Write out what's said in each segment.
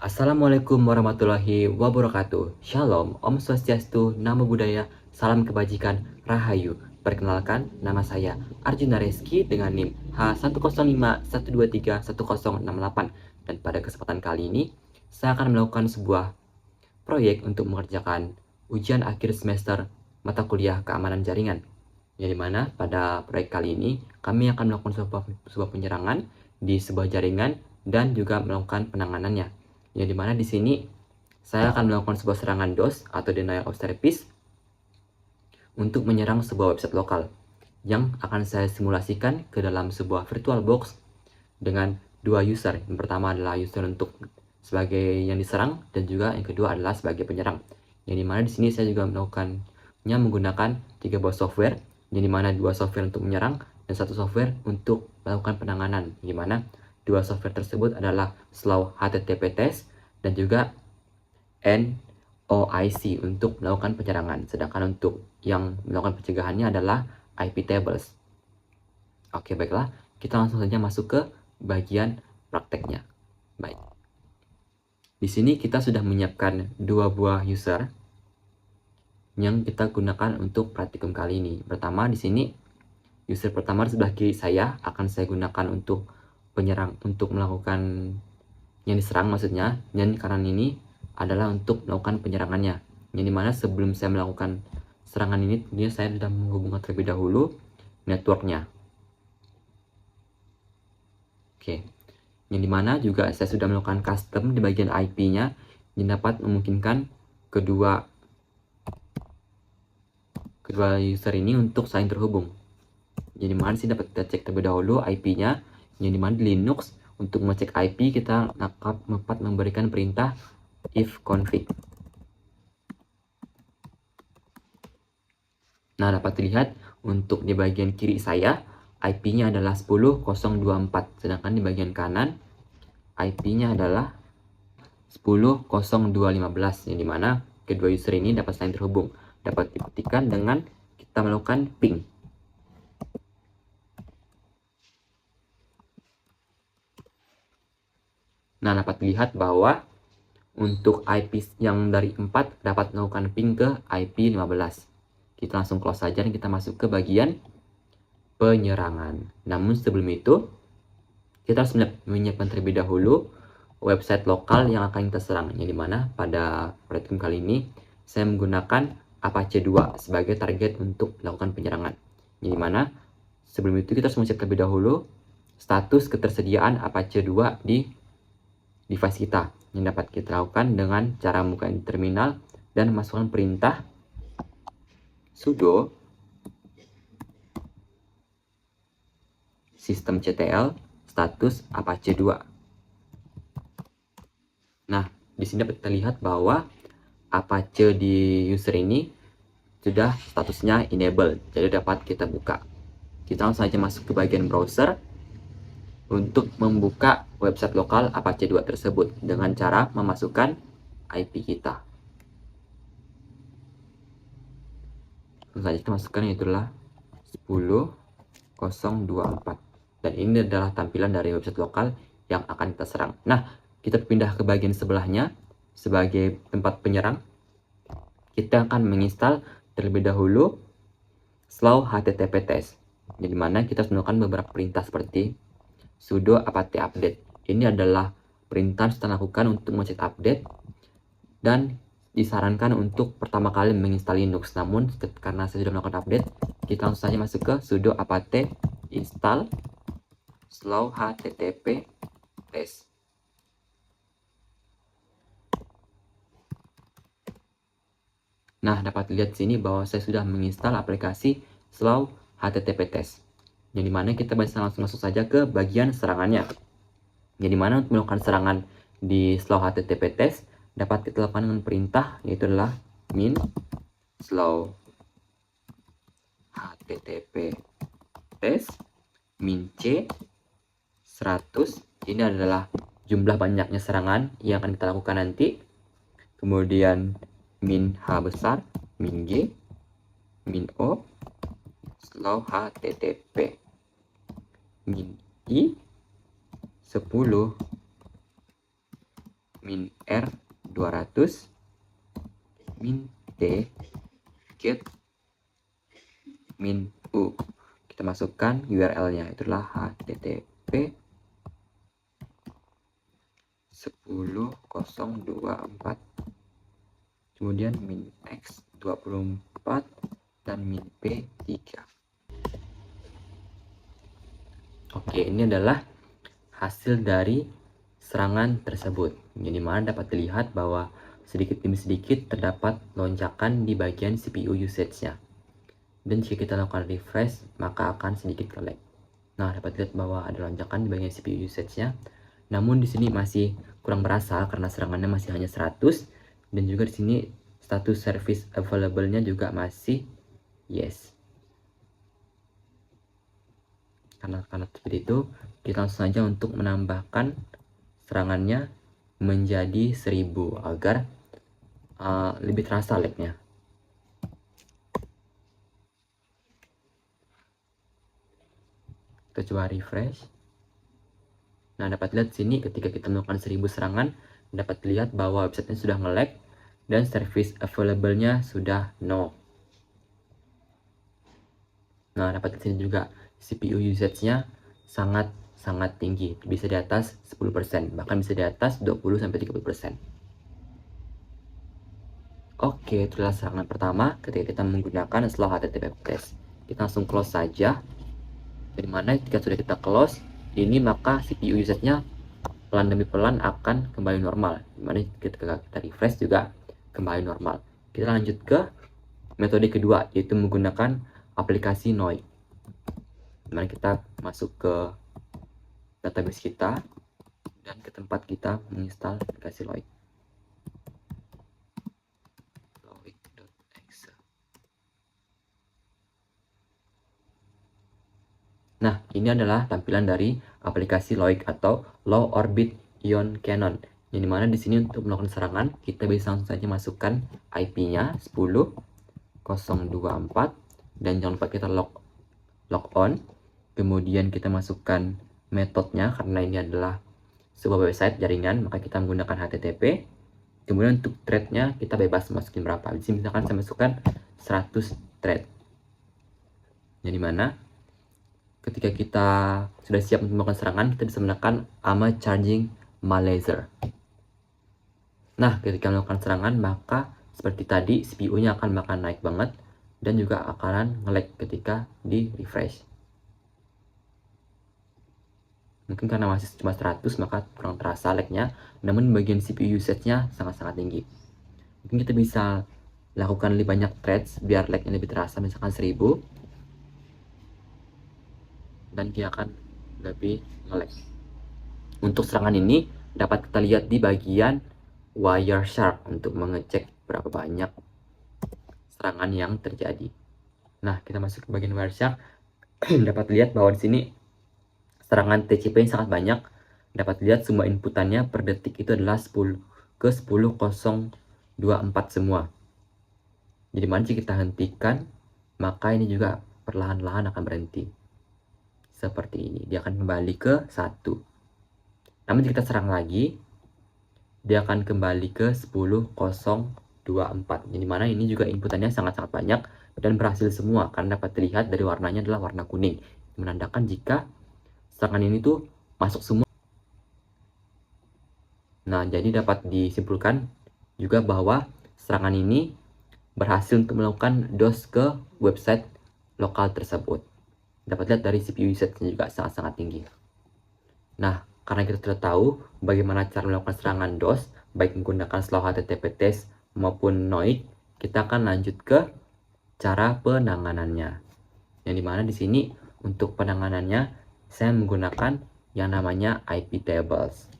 Assalamualaikum warahmatullahi wabarakatuh. Shalom, Om Swastiastu, Namo Buddhaya, Salam Kebajikan, Rahayu. Perkenalkan, nama saya Arjuna Reski dengan NIM H105123168. Dan pada kesempatan kali ini, saya akan melakukan sebuah proyek untuk mengerjakan ujian akhir semester mata kuliah keamanan jaringan. Yang dimana pada proyek kali ini, kami akan melakukan sebuah penyerangan di sebuah jaringan dan juga melakukan penanganannya. Yang dimana di sini saya akan melakukan sebuah serangan DOS atau denial of service untuk menyerang sebuah website lokal yang akan saya simulasikan ke dalam sebuah virtual box dengan dua user. Yang pertama adalah user untuk sebagai yang diserang dan juga yang kedua adalah sebagai penyerang. Yang dimana di sini saya juga melakukannya menggunakan 3 buah software, yang dimana 2 software untuk menyerang dan 1 software untuk melakukan penanganan. Yang dimana 2 software tersebut adalah Slow HTTP Test dan juga NOIC untuk melakukan penyerangan. Sedangkan untuk yang melakukan pencegahannya adalah IP Tables. Oke, baiklah. Kita langsung saja masuk ke bagian prakteknya. Baik. Di sini kita sudah menyiapkan 2 buah user yang kita gunakan untuk praktikum kali ini. Pertama di sini user pertama di sebelah kiri saya akan saya gunakan untuk penyerang, untuk melakukan yang diserang maksudnya, dan kanan ini adalah untuk melakukan penyerangannya. Yang dimana sebelum saya melakukan serangan ini, tentunya saya sudah menghubungkan terlebih dahulu networknya. Oke, yang dimana juga saya sudah melakukan custom di bagian IP-nya yang dapat memungkinkan kedua user ini untuk saling terhubung. Jadi dimana sih dapat kita cek terlebih dahulu IP-nya, yang dimana di Linux untuk mengecek IP kita dapat memberikan perintah ifconfig. Nah, dapat dilihat untuk di bagian kiri saya IP-nya adalah 10.024, sedangkan di bagian kanan IP-nya adalah 10.0.215, yang dimana kedua user ini dapat saling terhubung. Dapat dibuktikan dengan kita melakukan ping. Nah, dapat dilihat bahwa untuk IP yang dari 4 dapat melakukan ping ke IP 15. Kita langsung close saja dan kita masuk ke bagian penyerangan. Namun sebelum itu, kita harus menyiapkan terlebih dahulu website lokal yang akan kita serang. Yang dimana pada praktikum kali ini, saya menggunakan Apache 2 sebagai target untuk melakukan penyerangan. Yang dimana sebelum itu kita harus mencek terlebih dahulu status ketersediaan Apache 2 di device kita, yang dapat kita lakukan dengan cara membuka terminal dan masukkan perintah sudo systemctl status Apache 2. Nah, di sini dapat terlihat bahwa Apache di user ini sudah statusnya enable, jadi dapat kita buka. Kita langsung saja masuk ke bagian browser untuk membuka website lokal Apache 2 tersebut dengan cara memasukkan IP kita. Langsung saja kita masukkan, itulah 10.024. Dan ini adalah tampilan dari website lokal yang akan kita serang. Nah, kita pindah ke bagian sebelahnya sebagai tempat penyerang. Kita akan menginstal terlebih dahulu Slow HTTP Test, di mana kita harus melakukan beberapa perintah seperti sudo apt update. Ini adalah perintah yang kita lakukan untuk mengecek update dan disarankan untuk pertama kali menginstal Linux. Namun karena saya sudah melakukan update, kita langsung saja masuk ke sudo apt install slow http test. Nah, dapat lihat sini bahwa saya sudah menginstal aplikasi slow http test, yang dimana kita bisa langsung masuk saja ke bagian serangannya. Yang dimana untuk melakukan serangan di slow http test dapat kita lakukan dengan perintah, yaitu adalah min slow http test min c 100. Ini adalah jumlah banyaknya serangan yang akan kita lakukan nanti. Kemudian min h besar, min g, min o, slow http, min i 10, min r 200 min t get min u. Kita masukkan URL-nya, itulah http 10.024, kemudian min x 24 dan min p 3. Oke, ini adalah hasil dari serangan tersebut, yang dimana dapat dilihat bahwa sedikit demi sedikit terdapat lonjakan di bagian CPU usage-nya. Dan jika kita lakukan refresh, maka akan sedikit lag. Nah, dapat dilihat bahwa ada lonjakan di bagian CPU usage-nya. Namun di sini masih kurang berasa karena serangannya masih hanya 100, dan juga di sini status service available-nya juga masih yes. Karena seperti itu, kita langsung saja untuk menambahkan serangannya menjadi 1000 agar lebih terasa lag-nya. Kita coba refresh. Nah, dapat lihat sini ketika kita melakukan 1000 serangan, dapat lihat bahwa websitenya sudah nge-lag dan service available-nya sudah no. Nah, dapat lihat sini juga CPU usage-nya sangat tinggi, bisa di atas 10%, bahkan bisa di atas 20-30%. Oke, itulah serangan pertama ketika kita menggunakan slow HTTP test. Kita langsung close saja. Dari mana ketika sudah kita close ini, maka CPU usage-nya pelan demi pelan akan kembali normal. Dimana ketika kita refresh juga kembali normal. Kita lanjut ke metode kedua, yaitu menggunakan aplikasi Noik. Dimana kita masuk ke database kita dan ke tempat kita menginstal aplikasi Noik. Nah, ini adalah tampilan dari aplikasi Loic atau Low Orbit Ion Cannon. Yang dimana di sini untuk melakukan serangan, kita bisa langsung saja masukkan IP-nya 10.024 dan jangan lupa kita log on. Kemudian kita masukkan metodenya karena ini adalah sebuah website jaringan, maka kita menggunakan HTTP. Kemudian untuk thread-nya kita bebas masukin berapa. Di sini misalkan saya masukkan 100 thread. Yang dimana ketika kita sudah siap untuk melakukan serangan, kita bisa menekan AMA Charging My Laser. Nah, ketika melakukan serangan, maka seperti tadi CPU-nya akan naik banget dan juga akan nge-lag ketika di refresh. Mungkin karena masih cuma 100, maka kurang terasa lag-nya, namun bagian CPU usage-nya sangat-sangat tinggi. Mungkin kita bisa lakukan lebih banyak threads biar lag-nya lebih terasa, misalkan 1000. Dan dia akan lebih nge-lag. Untuk serangan ini dapat kita lihat di bagian Wireshark untuk mengecek berapa banyak serangan yang terjadi. Nah, kita masuk ke bagian Wireshark. Dapat lihat bahwa di sini serangan TCP yang sangat banyak. Dapat lihat semua inputannya per detik itu adalah 10 ke 10.024 semua. Jadi mana jika kita hentikan, maka ini juga perlahan-lahan akan berhenti. Seperti ini, dia akan kembali ke 1. Namun jika kita serang lagi, dia akan kembali ke 10.024. Jadi mana ini juga inputannya sangat-sangat banyak dan berhasil semua karena dapat dilihat dari warnanya adalah warna kuning, menandakan jika serangan ini tuh masuk semua. Nah, jadi dapat disimpulkan juga bahwa serangan ini berhasil untuk melakukan DOS ke website lokal tersebut. Dapat lihat dari CPU usage-nya juga sangat-sangat tinggi. Nah, karena kita sudah tahu bagaimana cara melakukan serangan DOS, baik menggunakan slow HTTP test maupun Noik, kita akan lanjut ke cara penanganannya. Yang dimana di sini untuk penanganannya, saya menggunakan yang namanya IP tables.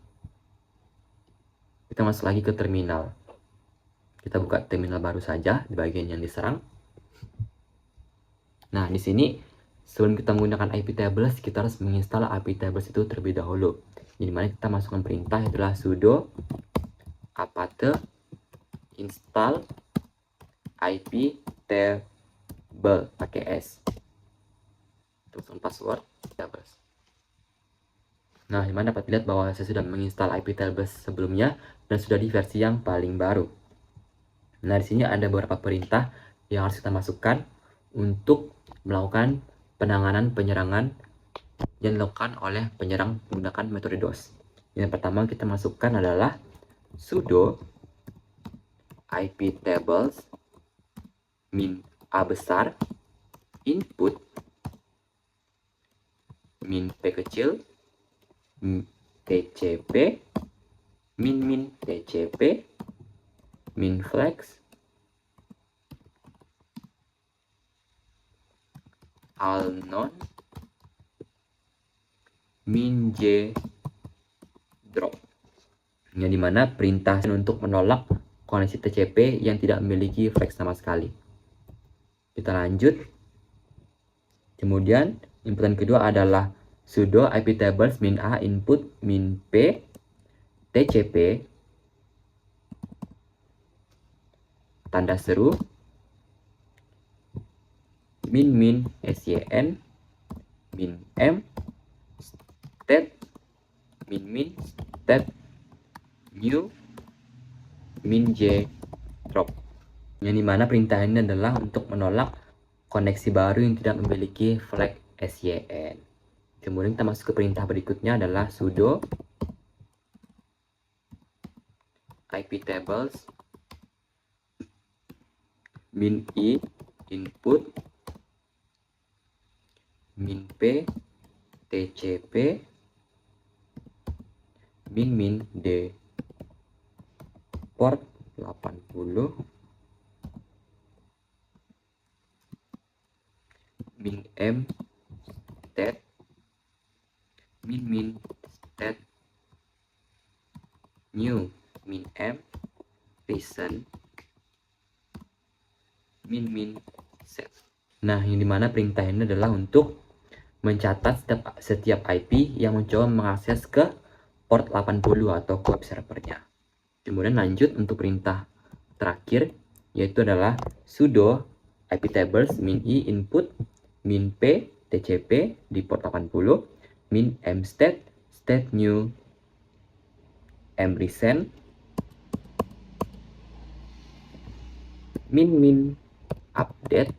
Kita masuk lagi ke terminal. Kita buka terminal baru saja di bagian yang diserang. Nah, di sini sebelum kita menggunakan IP tables, kita harus menginstal IP tables itu terlebih dahulu. Jadi mana kita masukkan perintah itulah sudo apt install IP table pakai S. Terus password tables. Nah, dimana dapat dilihat bahwa saya sudah menginstal IP tables sebelumnya dan sudah di versi yang paling baru. Nah, di sini ada beberapa perintah yang harus kita masukkan untuk melakukan penanganan penyerangan yang dilakukan oleh penyerang menggunakan metode DOS. Yang pertama kita masukkan adalah sudo iptables min A besar input min P kecil tcp min tcp min flex alnon min j drop, yang dimana perintah untuk menolak koneksi TCP yang tidak memiliki flex sama sekali. Kita lanjut. Kemudian inputan kedua adalah sudo iptables min A input min P TCP tanda seru min syn min m state min state new min j drop, yang dimana perintah ini adalah untuk menolak koneksi baru yang tidak memiliki flag syn. Kemudian kita masuk ke perintah berikutnya adalah sudo iptables min i input min p tcp min d port 80 min m state min state new min m listen min set. Nah, yang dimana perintah ini adalah untuk mencatat setiap IP yang mencoba mengakses ke port 80 atau ke web servernya. Kemudian lanjut untuk perintah terakhir, yaitu adalah sudo iptables min i input min p tcp di port 80 min m state state new m recent min update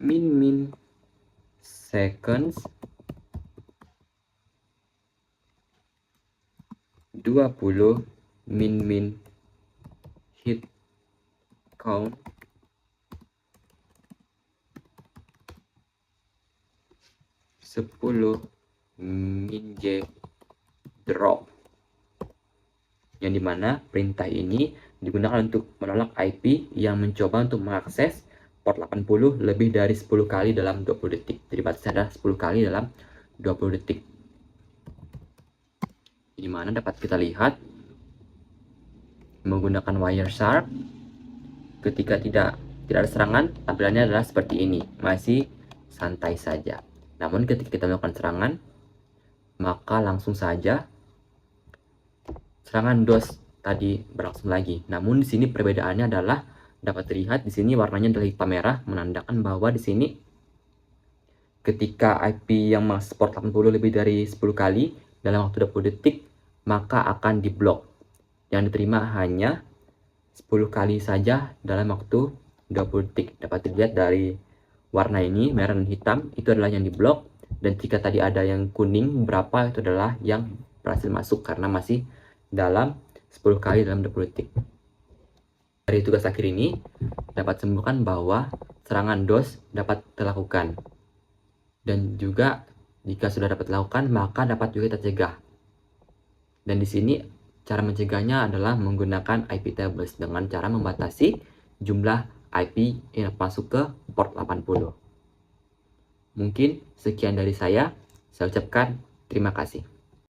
min seconds 20 min hit count 10 min j drop, yang dimana perintah ini digunakan untuk menolak IP yang mencoba untuk mengakses port 80 lebih dari 10 kali dalam 20 detik. Jadi batasnya adalah 10 kali dalam 20 detik. Di mana dapat kita lihat menggunakan Wireshark ketika tidak ada serangan, tampilannya adalah seperti ini, masih santai saja. Namun ketika kita melakukan serangan, maka langsung saja serangan DOS tadi berlangsung lagi. Namun di sini perbedaannya adalah dapat terlihat di sini warnanya adalah hitam merah, menandakan bahwa di sini ketika IP yang masuk port 80 lebih dari 10 kali dalam waktu 20 detik, maka akan diblok. Yang diterima hanya 10 kali saja dalam waktu 20 detik. Dapat dilihat dari warna ini, merah dan hitam, itu adalah yang diblok. Dan jika tadi ada yang kuning, berapa itu adalah yang berhasil masuk karena masih dalam 10 kali dalam 20 detik. Dari tugas akhir ini, dapat simpulkan bahwa serangan DOS dapat dilakukan. Dan juga jika sudah dapat dilakukan, maka dapat juga tercegah. Dan di sini cara mencegahnya adalah menggunakan iptables dengan cara membatasi jumlah IP yang masuk ke port 80. Mungkin sekian dari saya ucapkan terima kasih.